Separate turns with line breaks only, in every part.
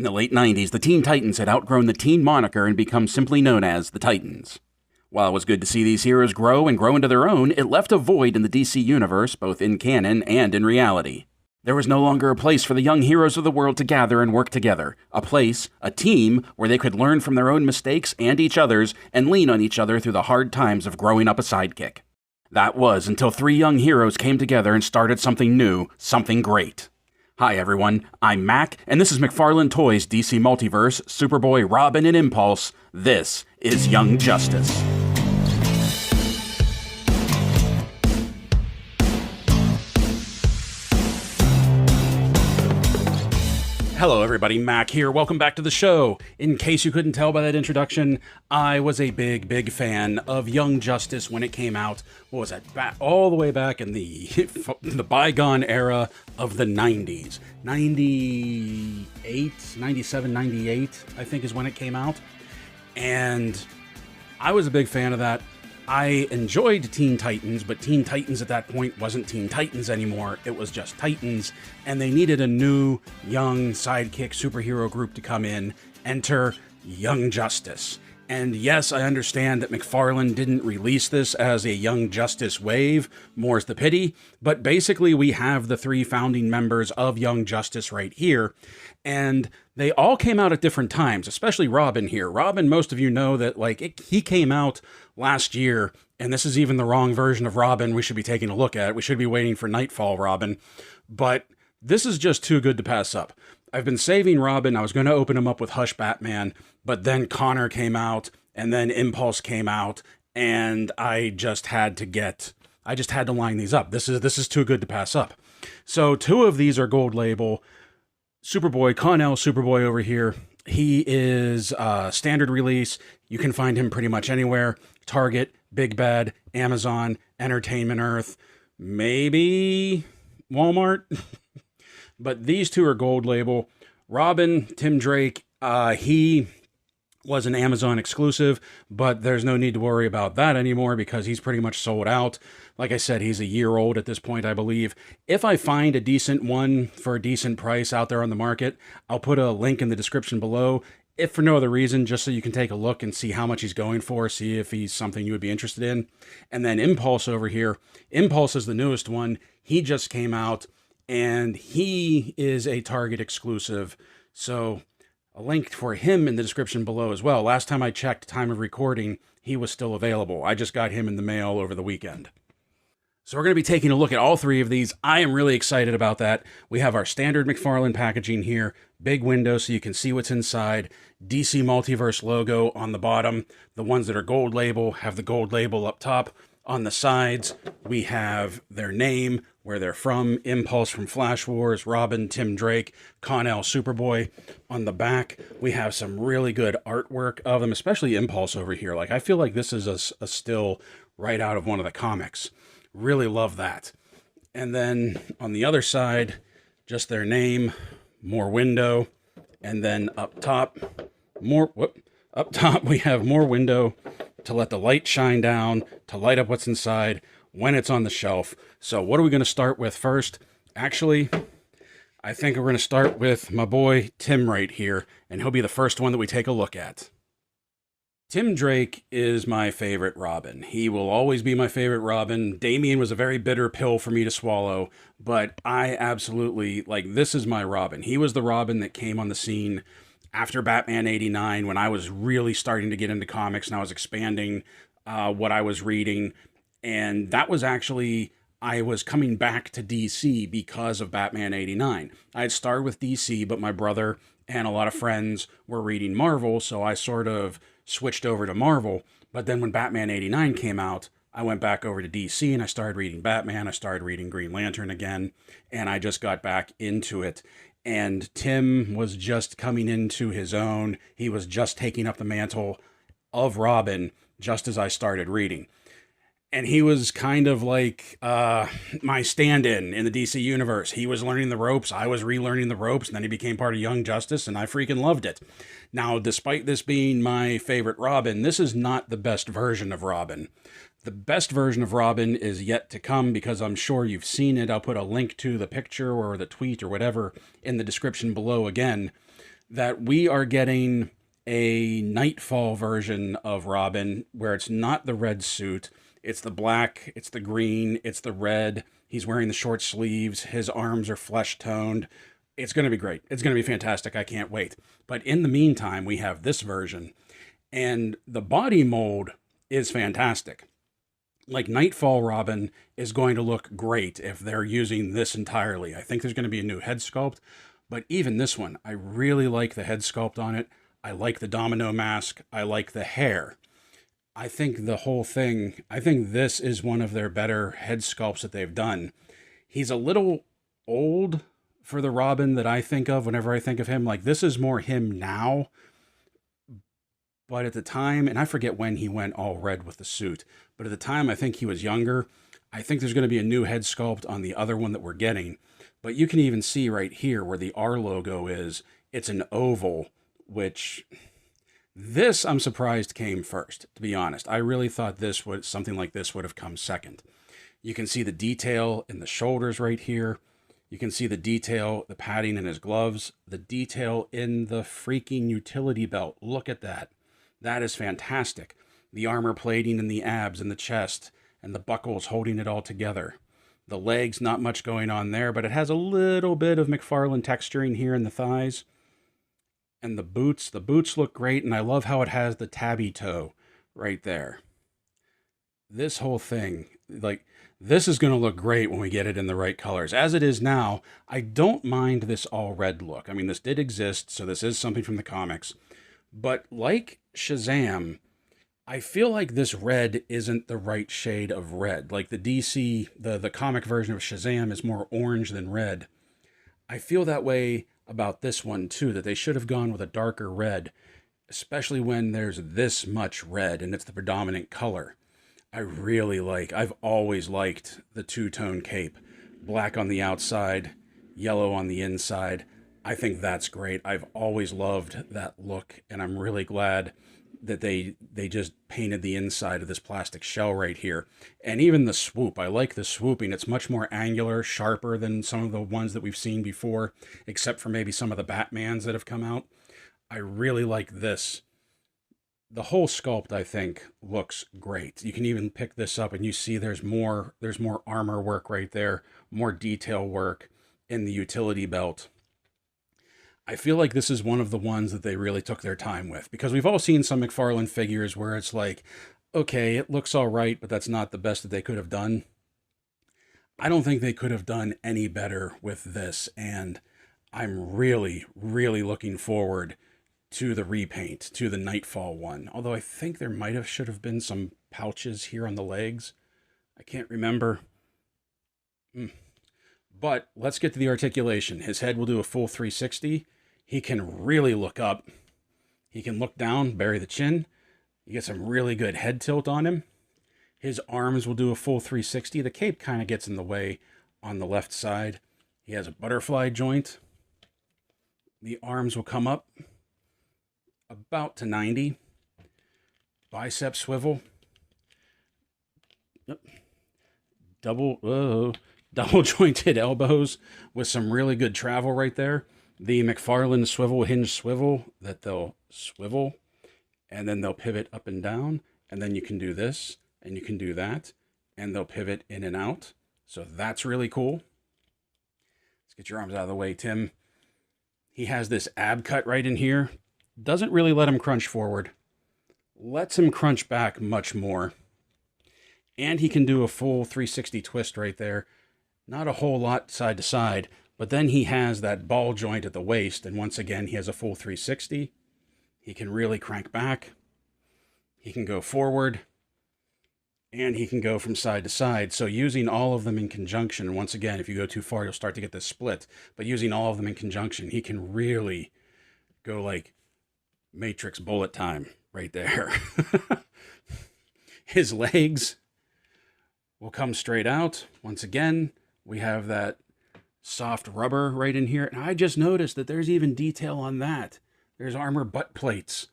In the late 90s, the Teen Titans had outgrown the teen moniker and become simply known as the Titans. While it was good to see these heroes grow and grow into their own, it left a void in the DC universe, both in canon and in reality. There was no longer a place for the young heroes of the world to gather and work together. A place, a team, where they could learn from their own mistakes and each other's and lean on each other through the hard times of growing up a sidekick. That was until three young heroes came together and started something new, something great. Hi everyone, I'm Mac, and this is McFarlane Toys DC Multiverse, Superboy, Robin, and Impulse. This is Young Justice. Hello everybody, Mac here. Welcome back to the show. In case you couldn't tell by that introduction, I was a big fan of Young Justice when it came out. What was that? All the way back in the bygone era of the 90s. 98, 97, 98, I think is when it came out. And I was a big fan of that. I enjoyed Teen Titans, but Teen Titans at that point wasn't Teen Titans anymore. It was just Titans, and they needed a new, young, sidekick superhero group to come in. Enter Young Justice. And yes, I understand that McFarlane didn't release this as a Young Justice wave, more's the pity, but basically we have the three founding members of Young Justice right here, and they all came out at different times, especially Robin here. Robin, most of you know that he came out last year, and this is even the wrong version of Robin we should be taking a look at. We should be waiting for Knightfall Robin, but this is just too good to pass up. I've been saving Robin. I was going to open him up with Hush Batman, but then Connor came out, and then Impulse came out, and I just had to line these up. This is too good to pass up. So two of these are gold label. Superboy, Connell Superboy over here. He is standard release. You can find him pretty much anywhere. Target, Big Bad, Amazon, Entertainment Earth, maybe Walmart. But these two are gold label. Robin, Tim Drake, he was an Amazon exclusive, but there's no need to worry about that anymore because he's pretty much sold out. Like I said, he's a year old at this point, I believe. If I find a decent one for a decent price out there on the market, I'll put a link in the description below. If for no other reason, just so you can take a look and see how much he's going for, see if he's something you would be interested in. And then Impulse over here. Impulse is the newest one. He just came out, and he is a Target exclusive. So a link for him in the description below as well. Last time I checked, time of recording, he was still available. I just got him in the mail over the weekend. So we're going to be taking a look at all three of these. I am really excited about that. We have our standard McFarlane packaging here, big window so you can see what's inside, DC Multiverse logo on the bottom. The ones that are gold label have the gold label up top. On the sides, we have their name, where they're from, Impulse from Flash Wars, Robin, Tim Drake, Connell Superboy. On the back, we have some really good artwork of them, especially Impulse over here. I feel like this is a still right out of one of the comics. Really love that. And then on the other side, just their name, more window, and then up top, we have more window to let the light shine down, to light up what's inside when it's on the shelf. So what are we going to start with first? Actually, I think we're going to start with my boy Tim right here, and he'll be the first one that we take a look at. Tim Drake is my favorite Robin. He will always be my favorite Robin. Damian was a very bitter pill for me to swallow, but I absolutely, this is my Robin. He was the Robin that came on the scene after Batman 89, when I was really starting to get into comics and I was expanding what I was reading. And that was actually, I was coming back to DC because of Batman 89. I had started with DC, but my brother and a lot of friends were reading Marvel, so I sort of switched over to Marvel. But then when Batman 89 came out, I went back over to DC and I started reading Batman. I started reading Green Lantern again, and I just got back into it. And Tim was just coming into his own. He was just taking up the mantle of Robin just as I started reading. And he was kind of like my stand-in in the DC universe. He was learning the ropes. I was relearning the ropes. And then he became part of Young Justice, and I freaking loved it. Now, despite this being my favorite Robin, this is not the best version of Robin. The best version of Robin is yet to come because I'm sure you've seen it. I'll put a link to the picture or the tweet or whatever in the description below again. that we are getting a Knightfall version of Robin where it's not the red suit, it's the black, it's the green, it's the red. He's wearing the short sleeves, his arms are flesh toned. It's going to be great. It's going to be fantastic. I can't wait. But in the meantime, we have this version, and the body mold is fantastic. Like Knightfall Robin is going to look great if they're using this entirely. I think there's going to be a new head sculpt, but even this one, I really like the head sculpt on it. I like the domino mask. I like the hair. I think the whole thing, I think this is one of their better head sculpts that they've done. He's a little old for the Robin that I think of whenever I think of him. Like, this is more him now. But at the time, and I forget when he went all red with the suit, but at the time I think he was younger. I think there's going to be a new head sculpt on the other one that we're getting. But you can even see right here where the R logo is, it's an oval, which this I'm surprised came first, to be honest. I really thought this would, something like this would have come second. You can see the detail in the shoulders right here. You can see the detail, the padding in his gloves, the detail in the freaking utility belt. Look at that. That is fantastic. The armor plating in the abs and the chest and the buckles holding it all together. The legs, not much going on there, but it has a little bit of McFarlane texturing here in the thighs. And the boots look great, and I love how it has the tabby toe right there. This whole thing, like, this is going to look great when we get it in the right colors. As it is now, I don't mind this all red look. I mean, this did exist, so this is something from the comics. But like Shazam, I feel like this red isn't the right shade of red. Like the DC, the comic version of Shazam is more orange than red. I feel that way about this one too, that they should have gone with a darker red, especially when there's this much red and it's the predominant color. I've always liked the two-tone cape. Black on the outside, yellow on the inside. I think that's great. I've always loved that look, and I'm really glad that they just painted the inside of this plastic shell right here. And even the swoop, I like the swooping. It's much more angular, sharper than some of the ones that we've seen before, except for maybe some of the Batmans that have come out. I really like this. The whole sculpt, I think, looks great. You can even pick this up and you see there's more armor work right there, more detail work in the utility belt. I feel like this is one of the ones that they really took their time with, because we've all seen some McFarlane figures where it's like, okay, it looks all right, but that's not the best that they could have done. I don't think they could have done any better with this, and I'm really, really looking forward to the repaint, to the Knightfall one. Although I think there should have been some pouches here on the legs. I can't remember. But let's get to the articulation. His head will do a full 360. He can really look up. He can look down, bury the chin. You get some really good head tilt on him. His arms will do a full 360. The cape kind of gets in the way on the left side. He has a butterfly joint. The arms will come up about to 90. Bicep swivel. Yep. Double jointed elbows with some really good travel right there. The McFarlane swivel hinge swivel that they'll swivel and then they'll pivot up and down, and then you can do this and you can do that and they'll pivot in and out. So that's really cool. Let's get your arms out of the way, Tim. He has this ab cut right in here. Doesn't really let him crunch forward. Lets him crunch back much more. And he can do a full 360 twist right there. Not a whole lot side to side, but then he has that ball joint at the waist, and once again, he has a full 360. He can really crank back. He can go forward, and he can go from side to side. So using all of them in conjunction, and once again, if you go too far, you'll start to get this split, but using all of them in conjunction, he can really go like Matrix bullet time right there. His legs will come straight out. Once again, we have that soft rubber right in here. And I just noticed that there's even detail on that. There's armor butt plates.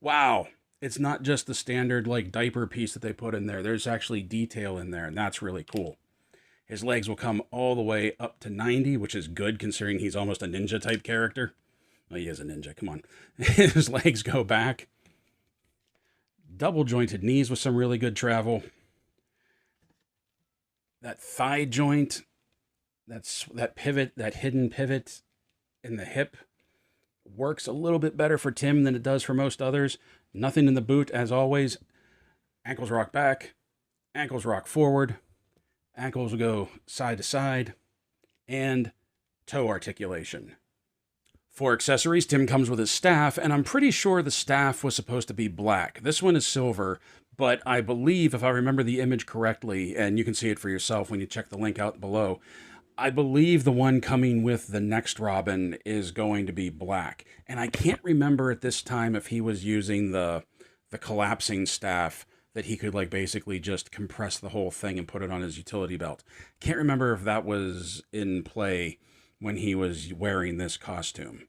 Wow. It's not just the standard like diaper piece that they put in there. There's actually detail in there, and that's really cool. His legs will come all the way up to 90, which is good considering he's almost a ninja type character. Well, he is a ninja, come on. His legs go back. Double jointed knees with some really good travel. That thigh joint, that pivot, that hidden pivot in the hip works a little bit better for Tim than it does for most others. Nothing in the boot, as always. Ankles rock back, ankles rock forward, ankles will go side to side, and toe articulation. For accessories, Tim comes with his staff, and I'm pretty sure the staff was supposed to be black. This one is silver, but I believe, if I remember the image correctly, and you can see it for yourself when you check the link out below, I believe the one coming with the next Robin is going to be black. And I can't remember at this time if he was using the collapsing staff that he could like basically just compress the whole thing and put it on his utility belt. Can't remember if that was in play when he was wearing this costume.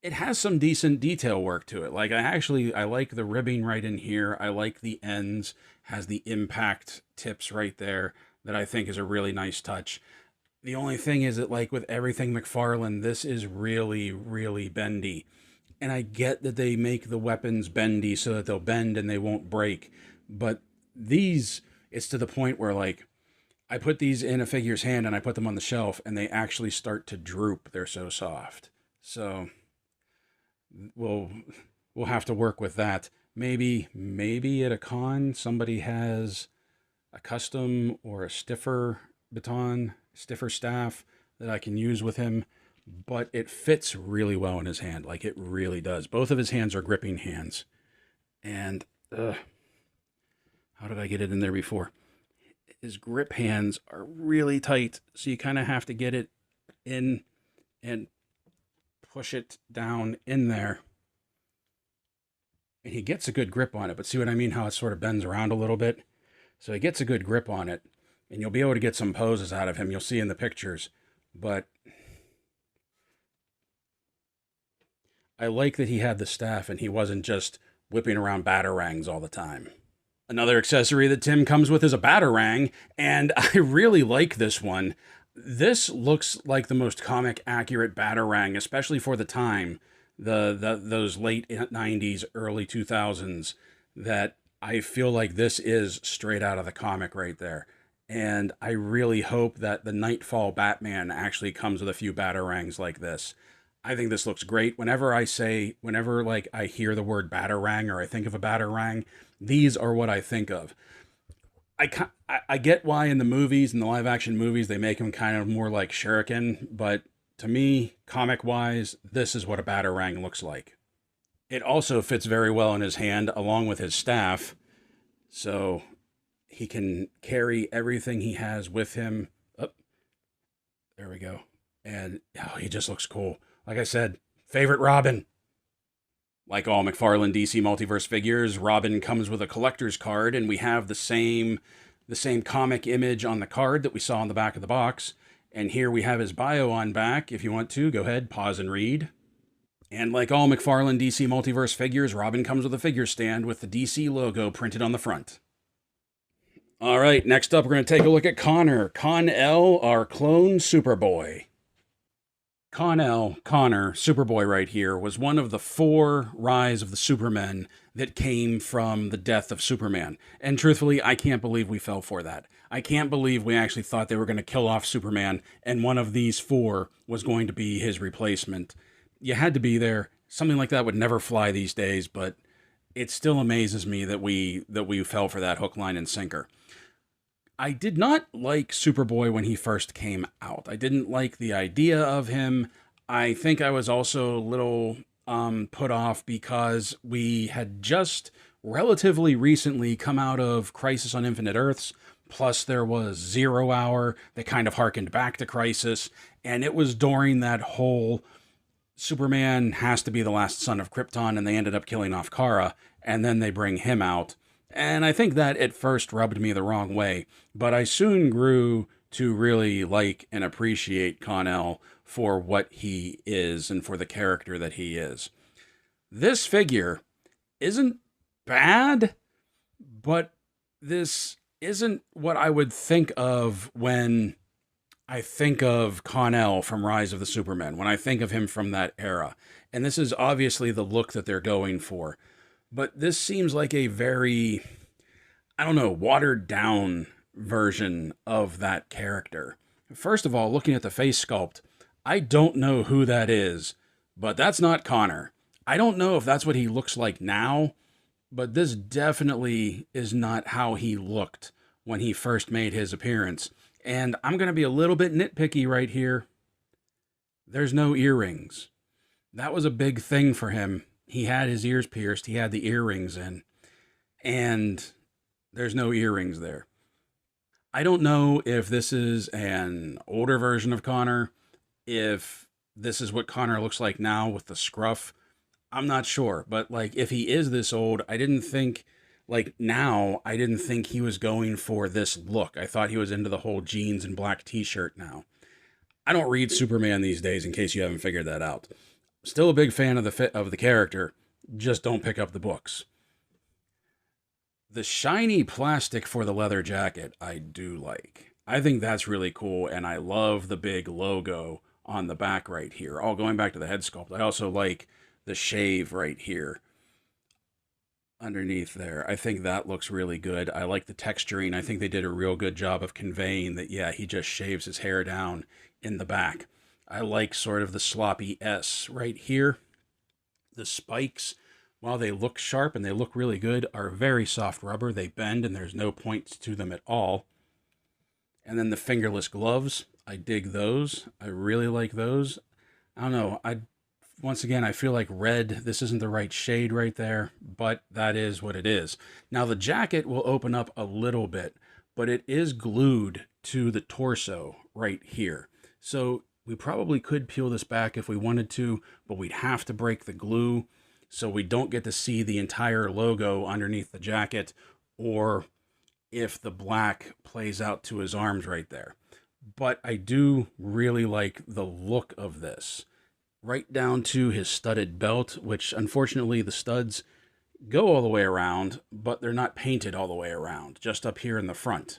It has some decent detail work to it. Like I like the ribbing right in here. I like the ends, has the impact tips right there that I think is a really nice touch. The only thing is that like with everything McFarlane, this is really, really bendy. And I get that they make the weapons bendy so that they'll bend and they won't break. But these, it's to the point where like, I put these in a figure's hand and I put them on the shelf and they actually start to droop. They're so soft. So we'll have to work with that. Maybe at a con, somebody has a custom or a stiffer baton, stiffer staff that I can use with him, but it fits really well in his hand. Like it really does. Both of his hands are gripping hands. And how did I get it in there before? His grip hands are really tight, so you kind of have to get it in and push it down in there. And he gets a good grip on it, but see what I mean? How it sort of bends around a little bit? So he gets a good grip on it, and you'll be able to get some poses out of him. You'll see in the pictures, but I like that he had the staff and he wasn't just whipping around batarangs all the time. Another accessory that Tim comes with is a batarang, and I really like this one. This looks like the most comic accurate batarang, especially for the time, those late 90s, early 2000s, that I feel like this is straight out of the comic right there. And I really hope that the Knightfall Batman actually comes with a few batarangs like this. I think this looks great. Whenever I hear the word batarang or I think of a batarang, these are what I think of. I get why in the movies, in the live action movies, they make him kind of more like Shuriken, but to me, comic wise, this is what a batarang looks like. It also fits very well in his hand along with his staff, so he can carry everything he has with him. Oh, there we go. And he just looks cool. Like I said, favorite Robin. Like all McFarlane DC Multiverse figures, Robin comes with a collector's card, and we have the same comic image on the card that we saw on the back of the box. And here we have his bio on back. If you want to, go ahead, pause and read. And like all McFarlane DC Multiverse figures, Robin comes with a figure stand with the DC logo printed on the front. All right, next up, we're going to take a look at Connor. Con-El, our clone Superboy. Connor, Superboy right here, was one of the 4 Rise of the Supermen that came from the death of Superman. And truthfully, I can't believe we fell for that. I can't believe we actually thought they were going to kill off Superman, and one of these 4 was going to be his replacement. You had to be there. Something like that would never fly these days, but it still amazes me that we fell for that hook, line, and sinker. I did not like Superboy when he first came out. I didn't like the idea of him. I think I was also a little put off because we had just relatively recently come out of Crisis on Infinite Earths, plus there was 0 Hour that kind of harkened back to Crisis, and it was during that whole Superman has to be the last son of Krypton, and they ended up killing off Kara, and then they bring him out. And I think that at first rubbed me the wrong way, but I soon grew to really like and appreciate Con-El for what he is and for the character that he is. This figure isn't bad, but this isn't what I would think of when I think of Connell from Rise of the Supermen, when I think of him from that era. And this is obviously the look that they're going for. But this seems like a very, I don't know, watered down version of that character. First of all, looking at the face sculpt, I don't know who that is, but that's not Connor. I don't know if that's what he looks like now, but this definitely is not how he looked when he first made his appearance. And I'm going to be a little bit nitpicky right here. There's no earrings. That was a big thing for him. He had his ears pierced, he had the earrings in, and there's no earrings there. I don't know if this is an older version of Connor, if this is what Connor looks like now with the scruff. I'm not sure, but like if he is this old, I didn't think I didn't think he was going for this look. I thought he was into the whole jeans and black t-shirt now. I don't read Superman these days in case you haven't figured that out. Still a big fan of the character, just don't pick up the books. The shiny plastic for the leather jacket, I do like. I think that's really cool, and I love the big logo on the back right here. Oh, going back to the head sculpt, I also like the shave right here underneath there. I think that looks really good. I like the texturing. I think they did a real good job of conveying that, yeah, he just shaves his hair down in the back. I like sort of the sloppy S right here. The spikes, while they look sharp and they look really good, are very soft rubber. They bend and there's no points to them at all. And then the fingerless gloves, I dig those. I really like those. I don't know. Once again, I feel like red, this isn't the right shade right there, but that is what it is. Now the jacket will open up a little bit, but it is glued to the torso right here. So we probably could peel this back if we wanted to, but we'd have to break the glue so we don't get to see the entire logo underneath the jacket, or if the black plays out to his arms right there. But I do really like the look of this. Right down to his studded belt, which unfortunately the studs go all the way around, but they're not painted all the way around, just up here in the front.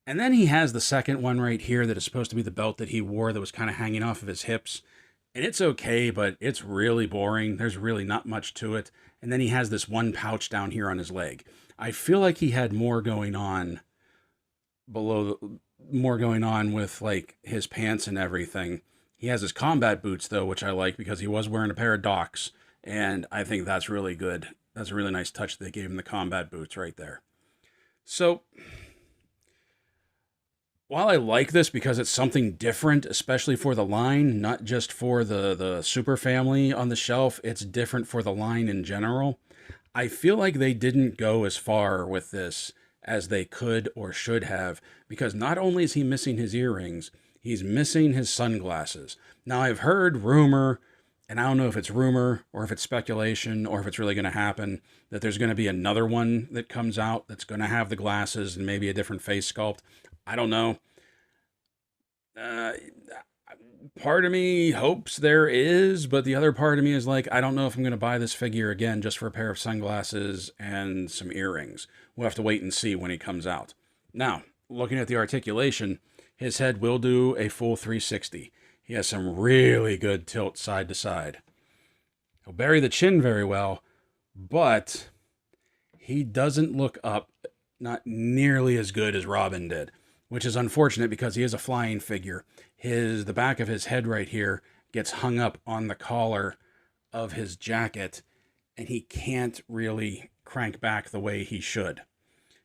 And then he has the second one right here that is supposed to be the belt that he wore that was kind of hanging off of his hips. And it's okay, but it's really boring. There's really not much to it. And then he has this one pouch down here on his leg. I feel like he had more going on with like his pants and everything. He has his combat boots though, which I like because he was wearing a pair of Docs. And I think that's really good. That's a really nice touch. They gave him the combat boots right there. So while I like this because it's something different, especially for the line, not just for the super family on the shelf, it's different for the line in general. I feel like they didn't go as far with this as they could or should have, because not only is he missing his earrings, he's missing his sunglasses. Now I've heard rumor, and I don't know if it's rumor or if it's speculation or if it's really going to happen, that there's going to be another one that comes out that's going to have the glasses and maybe a different face sculpt. I don't know. Part of me hopes there is, but the other part of me is like, I don't know if I'm going to buy this figure again just for a pair of sunglasses and some earrings. We'll have to wait and see when he comes out. Now, looking at the articulation, his head will do a full 360. He has some really good tilt side to side. He'll bury the chin very well, but he doesn't look up not nearly as good as Robin did, which is unfortunate because he is a flying figure. The back of his head right here gets hung up on the collar of his jacket, and he can't really crank back the way he should.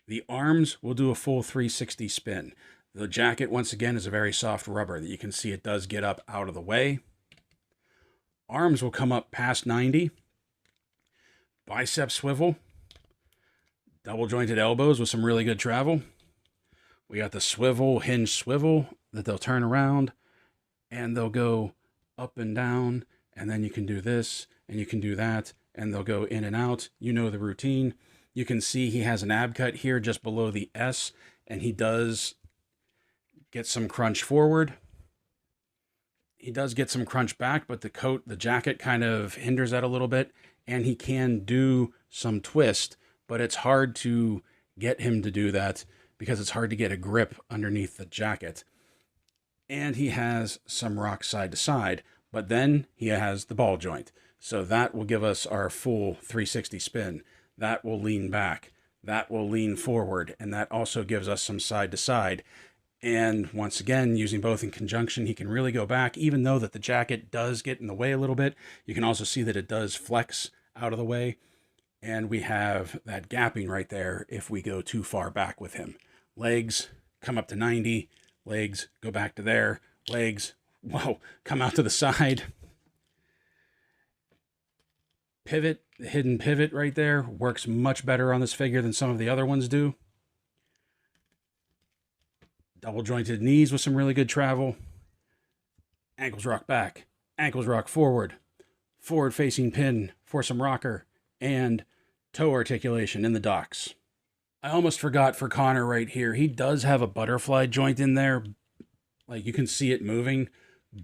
The arms will do a full 360 spin. The jacket, once again, is a very soft rubber that you can see it does get up out of the way. Arms will come up past 90. Bicep swivel. Double jointed elbows with some really good travel. We got the hinge swivel that they'll turn around and they'll go up and down, and then you can do this and you can do that, and they'll go in and out. You know the routine. You can see he has an ab cut here just below the S, and he does get some crunch forward. He does get some crunch back, but the jacket kind of hinders that a little bit, and he can do some twist, but it's hard to get him to do that because it's hard to get a grip underneath the jacket. And he has some rock side to side, but then he has the ball joint. So that will give us our full 360 spin. That will lean back. That will lean forward. And that also gives us some side to side. And once again, using both in conjunction, he can really go back, even though that the jacket does get in the way a little bit. You can also see that it does flex out of the way. And we have that gapping right there if we go too far back with him. Legs come up to 90. Legs go back to there. Legs, whoa, come out to the side. Pivot, the hidden pivot right there, works much better on this figure than some of the other ones do. Double jointed knees with some really good travel. Ankles rock back. Ankles rock forward. Forward facing pin for some rocker. And toe articulation in the docks. I almost forgot for Connor right here. He does have a butterfly joint in there. Like you can see it moving.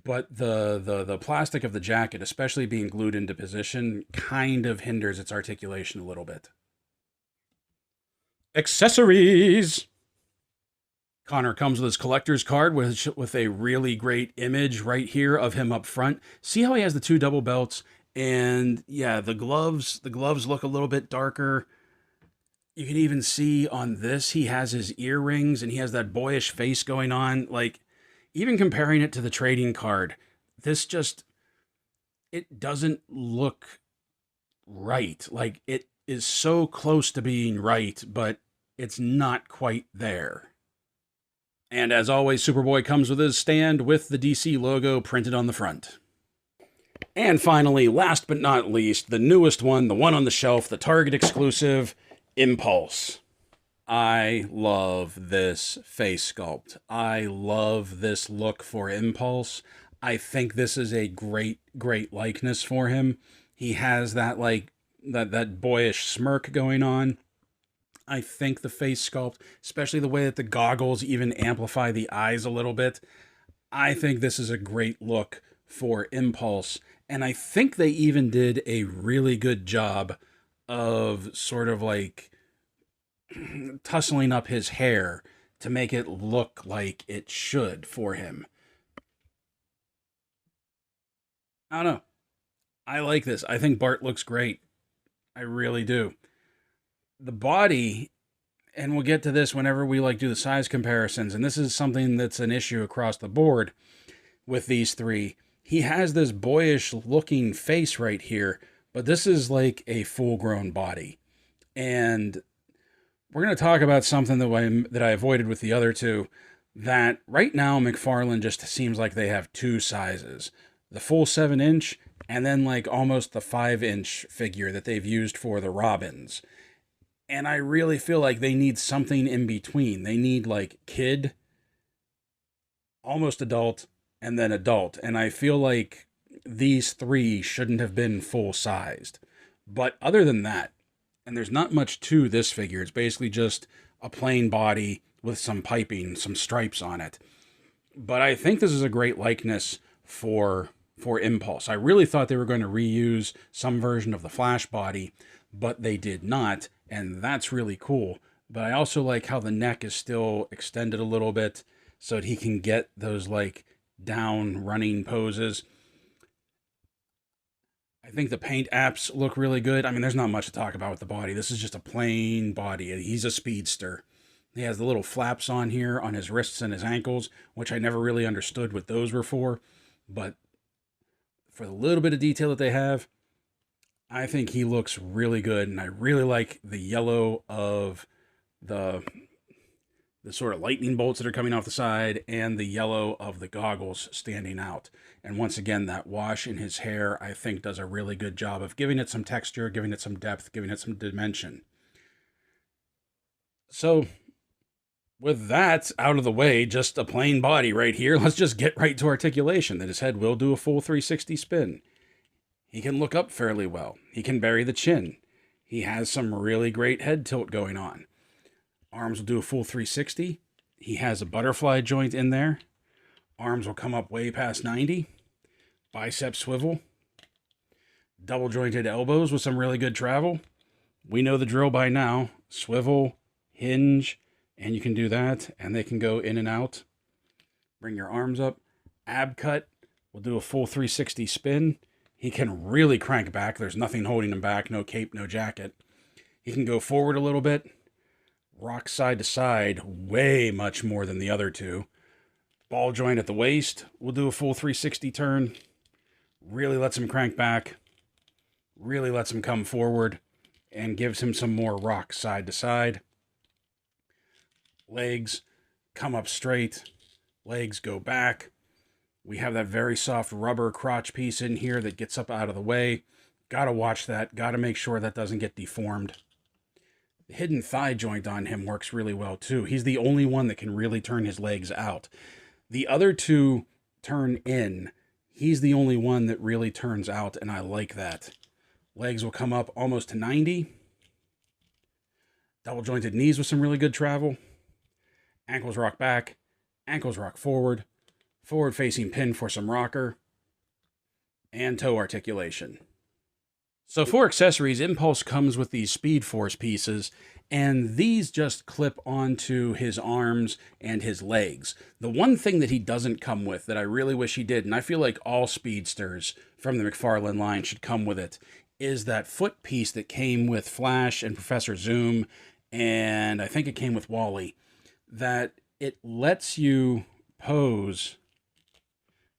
But the plastic of the jacket, especially being glued into position, kind of hinders its articulation a little bit. Accessories! Connor comes with his collector's card with a really great image right here of him up front. See how he has the two double belts? And yeah, the gloves look a little bit darker. You can even see on this, he has his earrings and he has that boyish face going on. Like, even comparing it to the trading card, this just, it doesn't look right. Like, it is so close to being right, but it's not quite there. And as always, Superboy comes with his stand with the DC logo printed on the front. And finally, last but not least, the newest one, the one on the shelf, the Target exclusive, Impulse. I love this face sculpt. I love this look for Impulse. I think this is a great likeness for him. He has that like that boyish smirk going on. I think the face sculpt, especially the way that the goggles even amplify the eyes a little bit, I think this is a great look for Impulse. And I think they even did a really good job of sort of like tussling up his hair to make it look like it should for him. I don't know. I like this. I think Bart looks great. I really do. The body, and we'll get to this whenever we like do the size comparisons, and this is something that's an issue across the board with these three. He has this boyish looking face right here, but this is like a full-grown body. And we're going to talk about something that I avoided with the other two, that right now McFarlane just seems like they have two sizes. The full 7-inch, and then like almost the 5-inch figure that they've used for the Robins. And I really feel like they need something in between. They need like kid, almost adult, and then adult. And I feel like these three shouldn't have been full-sized. But other than that, and there's not much to this figure. It's basically just a plain body with some piping, some stripes on it. But I think this is a great likeness for Impulse. I really thought they were going to reuse some version of the Flash body, but they did not. And that's really cool. But I also like how the neck is still extended a little bit so that he can get those like down running poses. I think the paint apps look really good. I mean, there's not much to talk about with the body. This is just a plain body. He's a speedster. He has the little flaps on here on his wrists and his ankles, which I never really understood what those were for. But for the little bit of detail that they have, I think he looks really good, and I really like the yellow of the sort of lightning bolts that are coming off the side and the yellow of the goggles standing out. And once again, that wash in his hair, I think, does a really good job of giving it some texture, giving it some depth, giving it some dimension. So, with that out of the way, just a plain body right here, let's just get right to articulation, that his head will do a full 360 spin. He can look up fairly well. He can bury the chin. He has some really great head tilt going on. Arms will do a full 360. He has a butterfly joint in there. Arms will come up way past 90. Bicep swivel. Double jointed elbows with some really good travel. We know the drill by now. Swivel, hinge, and you can do that, and they can go in and out. Bring your arms up. Ab cut. We'll do a full 360 spin. He can really crank back. There's nothing holding him back. No cape, no jacket. He can go forward a little bit. Rock side to side. Way much more than the other two. Ball joint at the waist. We'll do a full 360 turn. Really lets him crank back. Really lets him come forward. And gives him some more rock side to side. Legs come up straight. Legs go back. We have that very soft rubber crotch piece in here that gets up out of the way. Gotta watch that. Gotta make sure that doesn't get deformed. The hidden thigh joint on him works really well too. He's the only one that can really turn his legs out. The other two turn in. He's the only one that really turns out, and I like that. Legs will come up almost to 90. Double jointed knees with some really good travel. Ankles rock back. Ankles rock forward. Forward facing pin for some rocker. And toe articulation. So for accessories, Impulse comes with these Speed Force pieces, and these just clip onto his arms and his legs. The one thing that he doesn't come with that I really wish he did, and I feel like all Speedsters from the McFarlane line should come with it, is that foot piece that came with Flash and Professor Zoom, and I think it came with Wally, that it lets you pose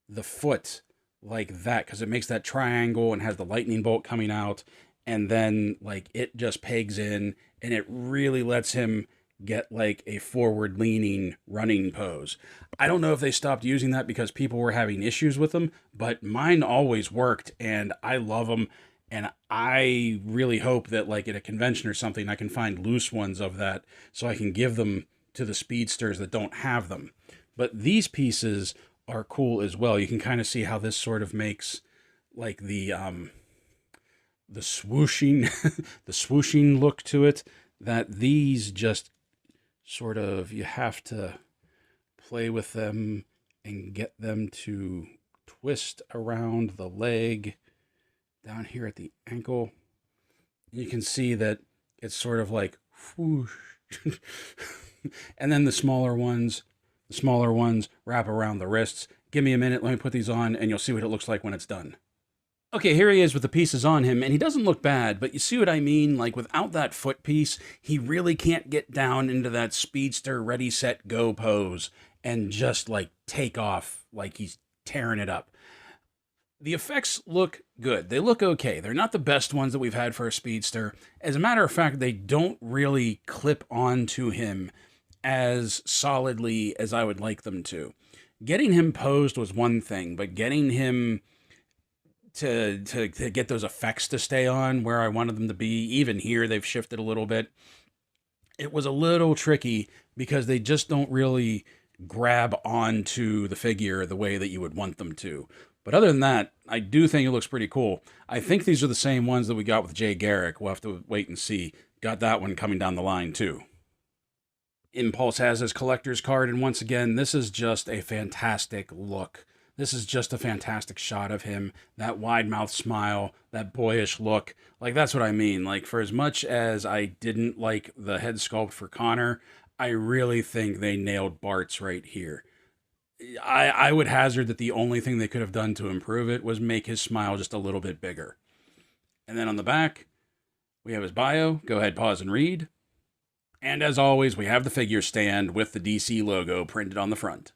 the foot like that, because it makes that triangle and has the lightning bolt coming out, and then like it just pegs in, and it really lets him get like a forward leaning running pose. I don't know if they stopped using that because people were having issues with them, but mine always worked, and I love them. And I really hope that like at a convention or something, I can find loose ones of that so I can give them to the speedsters that don't have them. But these pieces are cool as well. You can kind of see how this sort of makes like the swooshing the swooshing look to it, that these just sort of, you have to play with them and get them to twist around the leg down here at the ankle. You can see that it's sort of like whoosh. And then the smaller ones wrap around the wrists. Give me a minute, let me put these on, and you'll see what it looks like when it's done. Okay, here he is with the pieces on him, and he doesn't look bad, but you see what I mean? Like, without that foot piece, he really can't get down into that speedster ready, set, go pose and just, like, take off like he's tearing it up. The effects look good. They look okay. They're not the best ones that we've had for a speedster. As a matter of fact, they don't really clip onto him as solidly as I would like them to. Getting him posed was one thing, but getting him to get those effects to stay on where I wanted them to be, even here they've shifted a little bit. It was a little tricky because they just don't really grab onto the figure the way that you would want them to. But other than that, I do think it looks pretty cool. I think these are the same ones that we got with Jay Garrick. We'll have to wait and see. Got that one coming down the line too. Impulse has his collector's card, and once again, this is just a fantastic look. This is just a fantastic shot of him. That wide mouth smile, that boyish look. Like, that's what I mean. Like, for as much as I didn't like the head sculpt for Connor, I really think they nailed Bart's right here. I would hazard that the only thing they could have done to improve it was make his smile just a little bit bigger. And then on the back, we have his bio. Go ahead, pause and read. And as always, we have the figure stand with the DC logo printed on the front.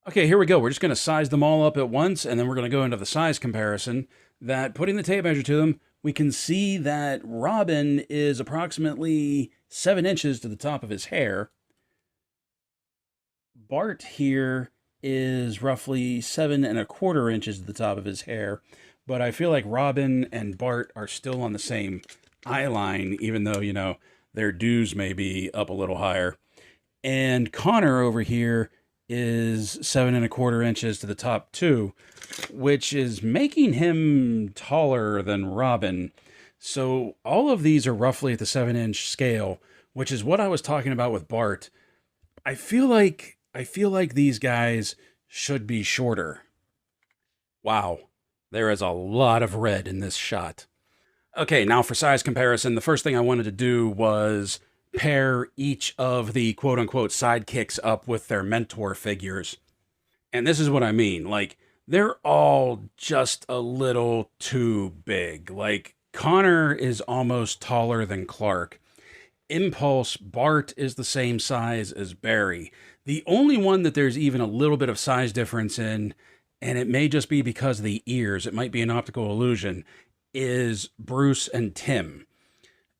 Okay, here we go. We're just going to size them all up at once, and then we're going to go into the size comparison. That, putting the tape measure to them, we can see that Robin is approximately 7 inches to the top of his hair. Bart here is roughly 7 1/4 inches to the top of his hair, but I feel like Robin and Bart are still on the same eye line, even though, you know, their dues may be up a little higher. And Connor over here is 7 1/4 inches to the top too, which is making him taller than Robin. So all of these are roughly at the 7-inch scale, which is what I was talking about with Bart. I feel like these guys should be shorter. Wow, there is a lot of red in this shot. Okay, now for size comparison, the first thing I wanted to do was pair each of the quote-unquote sidekicks up with their mentor figures. And this is what I mean. Like, they're all just a little too big. Like, Connor is almost taller than Clark. Impulse, Bart is the same size as Barry. The only one that there's even a little bit of size difference in, and it may just be because of the ears, it might be an optical illusion, is Bruce and Tim.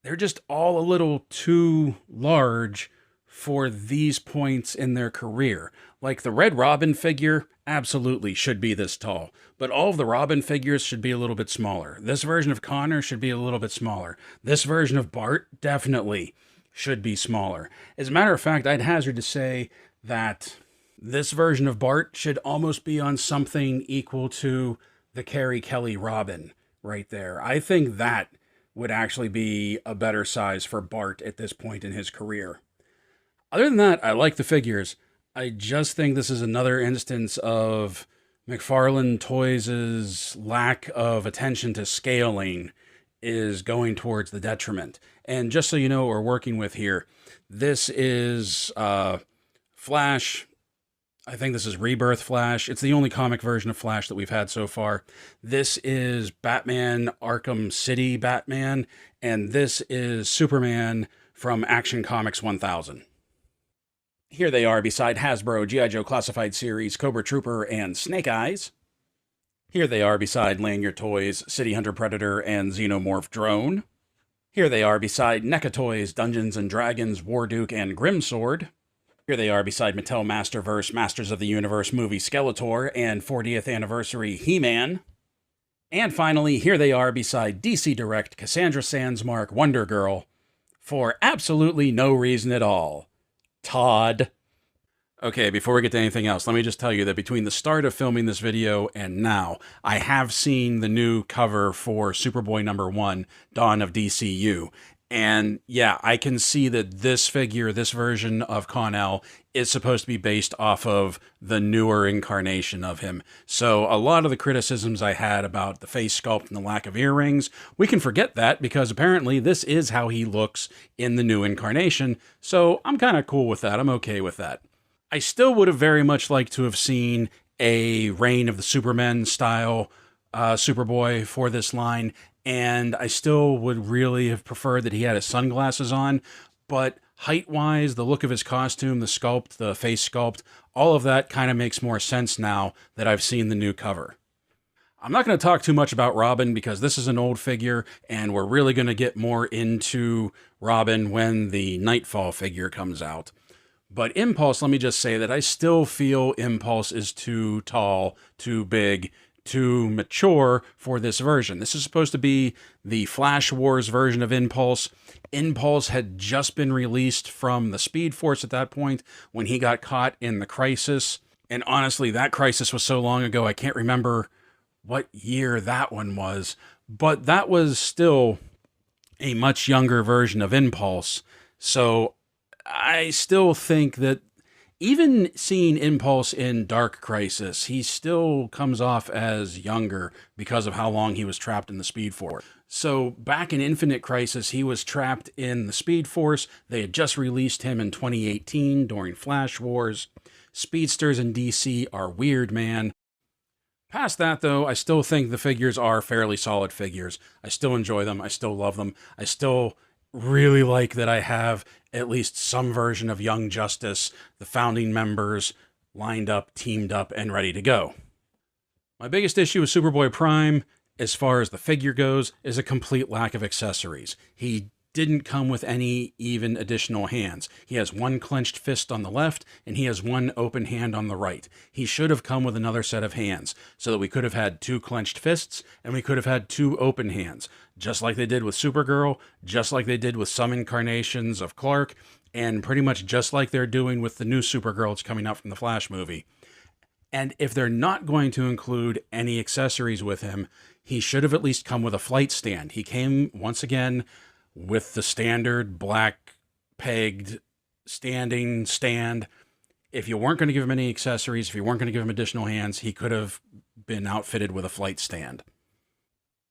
They're just all a little too large for these points in their career. Like the Red Robin figure absolutely should be this tall, but all of the Robin figures should be a little bit smaller. This version of Connor should be a little bit smaller. This version of Bart definitely should be smaller. As a matter of fact, I'd hazard to say that this version of Bart should almost be on something equal to the Carrie Kelly Robin right there. I think that would actually be a better size for Bart at this point in his career. Other than that, I like the figures. I just think this is another instance of McFarlane Toys' lack of attention to scaling is going towards the detriment. And just so you know what we're working with here, this is Flash. I think this is Rebirth Flash. It's the only comic version of Flash that we've had so far. This is Batman Arkham City Batman, and this is Superman from Action Comics 1000. Here they are beside Hasbro, G.I. Joe Classified Series, Cobra Trooper, and Snake Eyes. Here they are beside Lanyard Toys, City Hunter Predator, and Xenomorph Drone. Here they are beside NECA Toys, Dungeons & Dragons, Warduke, and Grimsword. Here they are beside Mattel Masterverse, Masters of the Universe movie Skeletor, and 40th Anniversary He-Man. And finally, here they are beside DC Direct, Cassandra Sandsmark, Wonder Girl, for absolutely no reason at all. Todd. Okay, before we get to anything else, let me just tell you that between the start of filming this video and now, I have seen the new cover for Superboy #1, Dawn of DCU. And yeah, I can see that this figure, this version of Con-El, is supposed to be based off of the newer incarnation of him. So a lot of the criticisms I had about the face sculpt and the lack of earrings, we can forget that because apparently this is how he looks in the new incarnation. So I'm kind of cool with that. I'm okay with that. I still would have very much liked to have seen a Reign of the Supermen style Superboy for this line, and I still would really have preferred that he had his sunglasses on, but height-wise, the look of his costume, the sculpt, the face sculpt, all of that kind of makes more sense now that I've seen the new cover. I'm not going to talk too much about Robin because this is an old figure, and we're really going to get more into Robin when the Knightfall figure comes out. But Impulse, let me just say that I still feel Impulse is too tall, too big, too mature for this version. This is supposed to be the Flash Wars version of Impulse. Impulse had just been released from the Speed Force at that point when he got caught in the Crisis. And honestly, that Crisis was so long ago, I can't remember what year that one was. But that was still a much younger version of Impulse. So I still think that even seeing Impulse in Dark Crisis, he still comes off as younger because of how long he was trapped in the Speed Force. So back in Infinite Crisis, he was trapped in the Speed Force. They had just released him in 2018 during Flash Wars. Speedsters in DC are weird, man. Past that, though, I still think the figures are fairly solid figures. I still enjoy them. I still love them. I still really like that I have at least some version of Young Justice, the founding members, lined up, teamed up, and ready to go. My biggest issue with Superboy Prime, as far as the figure goes, is a complete lack of accessories. He didn't come with any even additional hands. He has one clenched fist on the left, and he has one open hand on the right. He should have come with another set of hands, so that we could have had two clenched fists, and we could have had two open hands, just like they did with Supergirl, just like they did with some incarnations of Clark, and pretty much just like they're doing with the new Supergirl that's coming out from the Flash movie. And if they're not going to include any accessories with him, he should have at least come with a flight stand. He came, once again, with the standard black pegged standing stand. If you weren't going to give him any accessories, if you weren't going to give him additional hands, he could have been outfitted with a flight stand.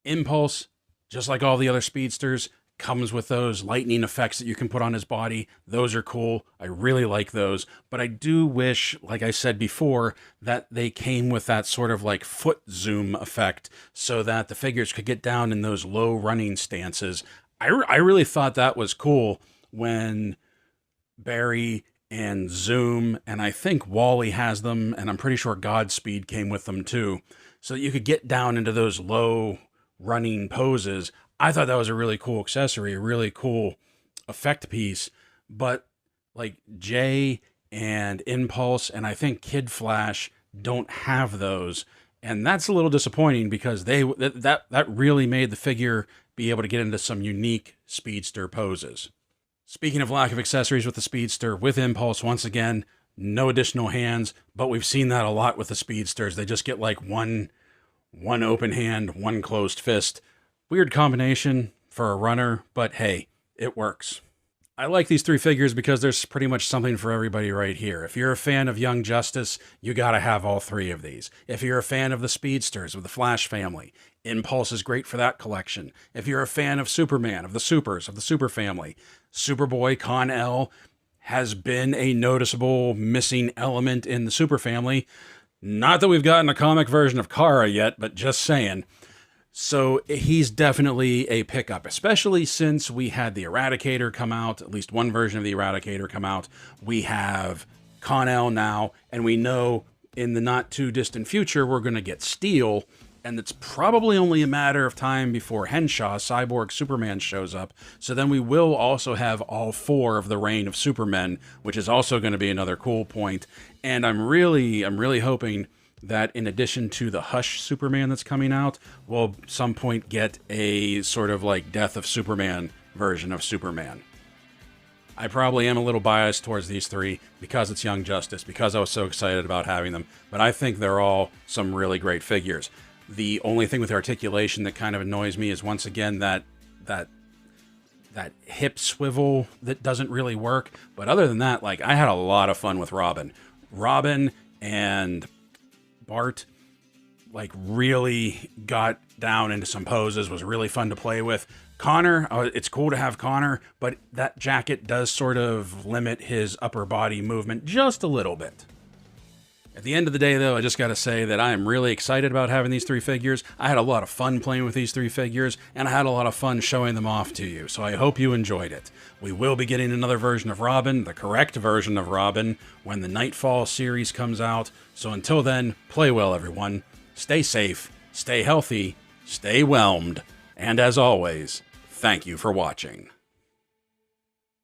Impulse, just like all the other speedsters, comes with those lightning effects that you can put on his body. Those are cool. I really like those. But I do wish, like I said before, that they came with that sort of like foot zoom effect so that the figures could get down in those low running stances. I really thought that was cool when Barry and Zoom, and I think Wally has them, and I'm pretty sure Godspeed came with them too, so that you could get down into those low running poses. I thought that was a really cool accessory, a really cool effect piece. But like Jay and Impulse and I think Kid Flash don't have those, and that's a little disappointing because that really made the figure be able to get into some unique speedster poses. Speaking of lack of accessories with the Speedster, with Impulse, once again, no additional hands, but we've seen that a lot with the Speedsters. They just get like one open hand, one closed fist. Weird combination for a runner, but hey, it works. I like these three figures because there's pretty much something for everybody right here. If you're a fan of Young Justice, you gotta have all three of these. If you're a fan of the Speedsters, of the Flash family, Impulse is great for that collection. If you're a fan of Superman, of the Supers, of the Super family, Superboy, Con-El has been a noticeable missing element in the Super family. Not that we've gotten a comic version of Kara yet, but just saying. So he's definitely a pickup, especially since we had the Eradicator come out, at least one version of the Eradicator come out. We have Con-El now, and we know in the not too distant future we're going to get Steel, and it's probably only a matter of time before Henshaw, Cyborg Superman, shows up. So then we will also have all four of the Reign of Supermen, which is also going to be another cool point. And I'm really hoping that in addition to the Hush Superman that's coming out, we'll at some point get a sort of like Death of Superman version of Superman. I probably am a little biased towards these three because it's Young Justice, because I was so excited about having them, but I think they're all some really great figures. The only thing with articulation that kind of annoys me is once again that hip swivel that doesn't really work. But other than that, like, I had a lot of fun with Robin. Robin and Bart, like, really got down into some poses, was really fun to play with. Connor, it's cool to have Connor, but that jacket does sort of limit his upper body movement just a little bit. At the end of the day, though, I just got to say that I am really excited about having these three figures. I had a lot of fun playing with these three figures, and I had a lot of fun showing them off to you, so I hope you enjoyed it. We will be getting another version of Robin, the correct version of Robin, when the Knightfall series comes out. So until then, play well, everyone. Stay safe, stay healthy, stay whelmed, and as always, thank you for watching.